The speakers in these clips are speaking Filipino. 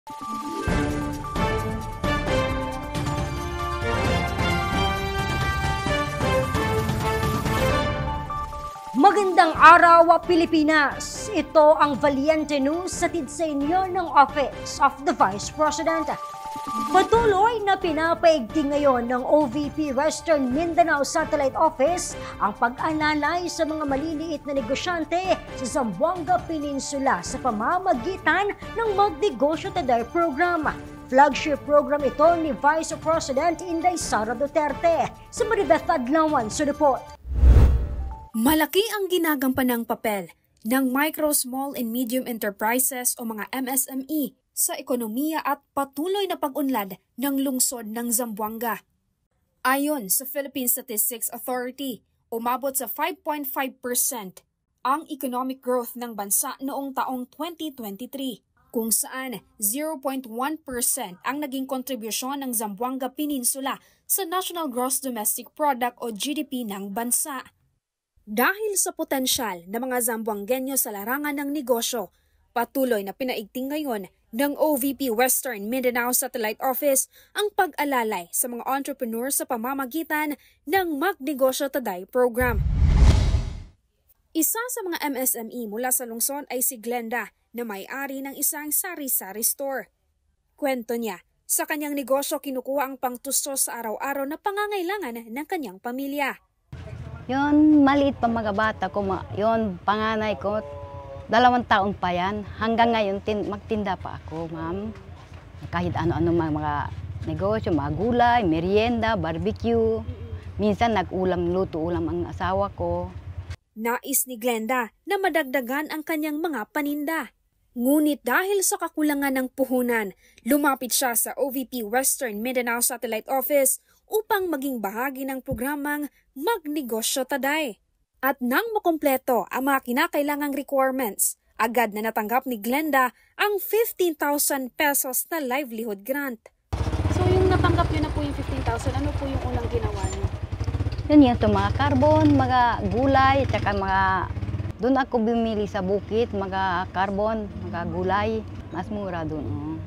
Magandang araw, Pilipinas! Ito ang Valiente News hatid sa inyo ng Office of the Vice President. Patuloy na pinapaigting ngayon ng OVP Western Mindanao Satellite Office ang pag-alalay sa mga maliliit na negosyante sa Zamboanga Peninsula sa pamamagitan ng Magnegosyo Today program. Flagship program ito ni Vice President Inday Sara Duterte. Si Maribeth Adlawan sa report. Malaki ang ginagampanang papel ng Micro, Small and Medium Enterprises o mga MSME sa ekonomiya at patuloy na pag-unlad ng lungsod ng Zamboanga. Ayon sa Philippine Statistics Authority, umabot sa 5.5% ang economic growth ng bansa noong taong 2023, kung saan 0.1% ang naging kontribusyon ng Zamboanga Peninsula sa National Gross Domestic Product o GDP ng bansa. Dahil sa potensyal ng mga Zamboangenyo sa larangan ng negosyo, patuloy na pinaigting ngayon ng OVP Western Mindanao Satellite Office ang pag-alalay sa mga entrepreneur sa pamamagitan ng Magnegosyo Today program. Isa sa mga MSME mula sa lungsod ay si Glenda na may-ari ng isang sari-sari store. Kwento niya, sa kanyang negosyo kinukuha ang pangtustos sa araw-araw na pangangailangan ng kanyang pamilya. Yon, maliit pa mga bata ko, yon, panganay ko, 2 taon pa yan. Hanggang ngayon, magtinda pa ako, ma'am. Kahit ano-ano mga negosyo, mga gulay, merienda, barbecue. Minsan luto ulam ang asawa ko. Nais ni Glenda na madagdagan ang kanyang mga paninda. Ngunit dahil sa kakulangan ng puhunan, lumapit siya sa OVP Western Mindanao Satellite Office upang maging bahagi ng programang Magnegosyo Today. At nang makumpleto ang mga kinakailangang requirements, agad na natanggap ni Glenda ang 15,000 pesos na livelihood grant. So yung natanggap niyo na po yung 15,000, ano po yung unang ginawa niyo? Yun yung mga carbon, mga gulay, tsaka doon ako bumili sa bukid, mga carbon, mga gulay, mas mura doon. Oh.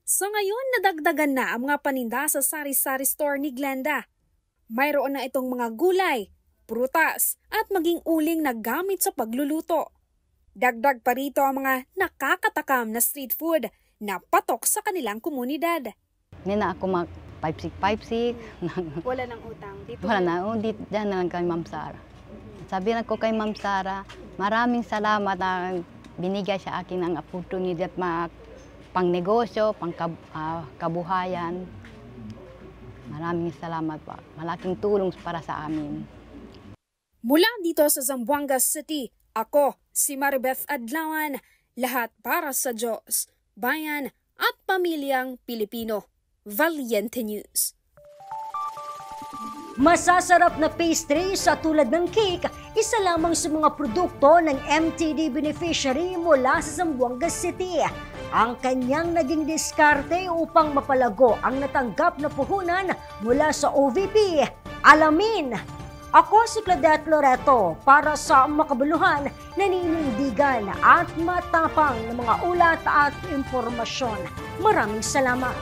Sa ngayon, nadagdagan na ang mga paninda sa sari-sari store ni Glenda. Mayroon na itong mga gulay, prutas at maging uling na gamit sa pagluluto. Dagdag pa rito ang mga nakakatakam na street food na patok sa kanilang komunidad. Hindi na ako mag-5-6. Wala nang utang? Dito Wala na, dyan na lang kay Ma'am Sara. Sabi na ko kay Ma'am Sara, maraming salamat na binigay sa akin ang opportunity at pang negosyo, pang kabuhayan. Maraming salamat pa. Malaking tulong para sa amin. Mula dito sa Zamboanga City, ako si Maribeth Adlawan, lahat para sa Diyos, bayan at pamilyang Pilipino. Valiente News. Masasarap na pastry sa tulad ng cake, isa lamang sa mga produkto ng MTD beneficiary mula sa Zamboanga City. Ang kanyang naging diskarte upang mapalago ang natanggap na puhunan mula sa OVP. Alamin! Ako si Claudette Loreto para sa makabuluhan, naninindigan at matapang na mga ulat at impormasyon. Maraming salamat!